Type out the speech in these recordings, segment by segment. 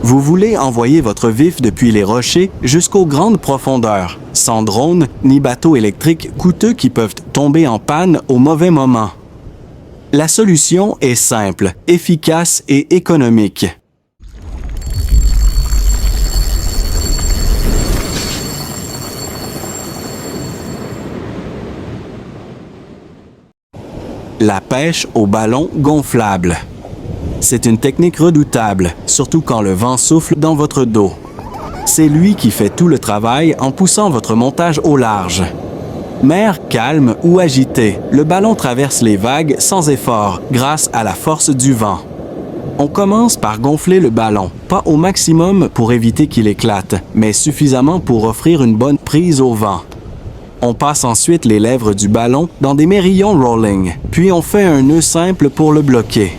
Vous voulez envoyer votre vif depuis les rochers jusqu'aux grandes profondeurs, sans drone ni bateaux électriques coûteux qui peuvent tomber en panne au mauvais moment. La solution est simple, efficace et économique. La pêche au ballon gonflable. C'est une technique redoutable, surtout quand le vent souffle dans votre dos. C'est lui qui fait tout le travail en poussant votre montage au large. Mer calme ou agitée, le ballon traverse les vagues sans effort grâce à la force du vent. On commence par gonfler le ballon, pas au maximum pour éviter qu'il éclate, mais suffisamment pour offrir une bonne prise au vent. On passe ensuite les lèvres du ballon dans des mérillons rolling, puis on fait un nœud simple pour le bloquer.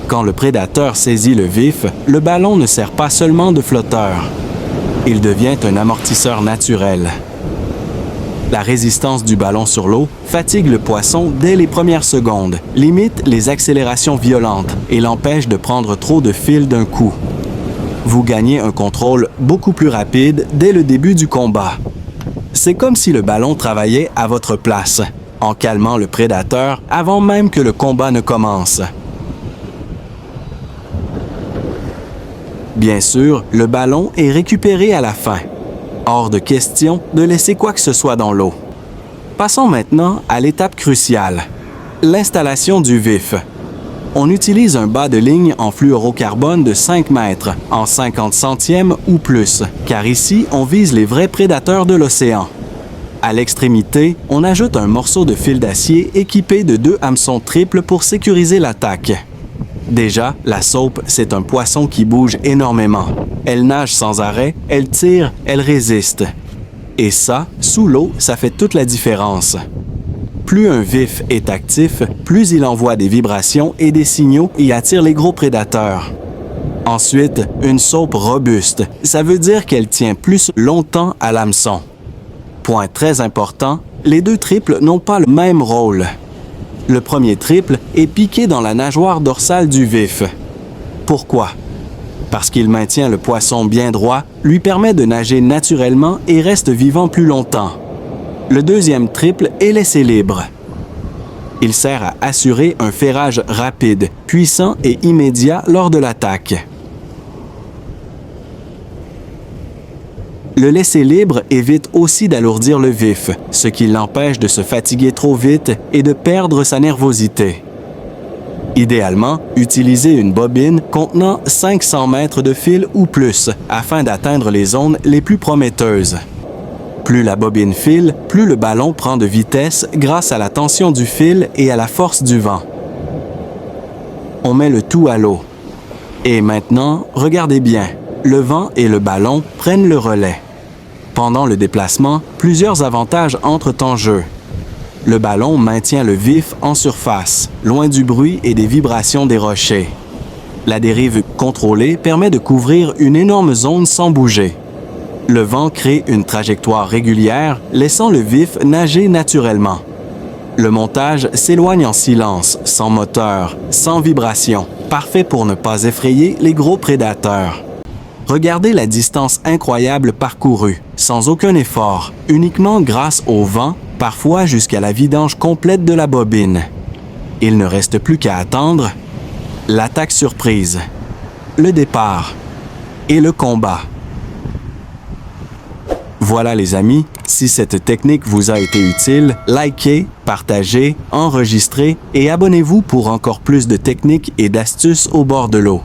Quand le prédateur saisit le vif, le ballon ne sert pas seulement de flotteur. Il devient un amortisseur naturel. La résistance du ballon sur l'eau fatigue le poisson dès les premières secondes, limite les accélérations violentes et l'empêche de prendre trop de fil d'un coup. Vous gagnez un contrôle beaucoup plus rapide dès le début du combat. C'est comme si le ballon travaillait à votre place, en calmant le prédateur avant même que le combat ne commence. Bien sûr, le ballon est récupéré à la fin. Hors de question de laisser quoi que ce soit dans l'eau. Passons maintenant à l'étape cruciale, l'installation du vif. On utilise un bas de ligne en fluorocarbone de 5 mètres, en 50 centièmes ou plus, car ici, on vise les vrais prédateurs de l'océan. À l'extrémité, on ajoute un morceau de fil d'acier équipé de 2 hameçons triples pour sécuriser l'attaque. Déjà, la saupe, c'est un poisson qui bouge énormément. Elle nage sans arrêt, elle tire, elle résiste. Et ça, sous l'eau, ça fait toute la différence. Plus un vif est actif, plus il envoie des vibrations et des signaux et attire les gros prédateurs. Ensuite, une saupe robuste, ça veut dire qu'elle tient plus longtemps à l'hameçon. Point très important, les 2 triples n'ont pas le même rôle. Le premier triple est piqué dans la nageoire dorsale du vif. Pourquoi? Parce qu'il maintient le poisson bien droit, lui permet de nager naturellement et reste vivant plus longtemps. Le deuxième triple est laissé libre. Il sert à assurer un ferrage rapide, puissant et immédiat lors de l'attaque. Le laisser libre évite aussi d'alourdir le vif, ce qui l'empêche de se fatiguer trop vite et de perdre sa nervosité. Idéalement, utilisez une bobine contenant 500 mètres de fil ou plus afin d'atteindre les zones les plus prometteuses. Plus la bobine file, plus le ballon prend de vitesse grâce à la tension du fil et à la force du vent. On met le tout à l'eau. Et maintenant, regardez bien, le vent et le ballon prennent le relais. Pendant le déplacement, plusieurs avantages entrent en jeu. Le ballon maintient le vif en surface, loin du bruit et des vibrations des rochers. La dérive contrôlée permet de couvrir une énorme zone sans bouger. Le vent crée une trajectoire régulière, laissant le vif nager naturellement. Le montage s'éloigne en silence, sans moteur, sans vibration, parfait pour ne pas effrayer les gros prédateurs. Regardez la distance incroyable parcourue, sans aucun effort, uniquement grâce au vent, parfois jusqu'à la vidange complète de la bobine. Il ne reste plus qu'à attendre l'attaque surprise, le départ et le combat. Voilà les amis, si cette technique vous a été utile, likez, partagez, enregistrez et abonnez-vous pour encore plus de techniques et d'astuces au bord de l'eau.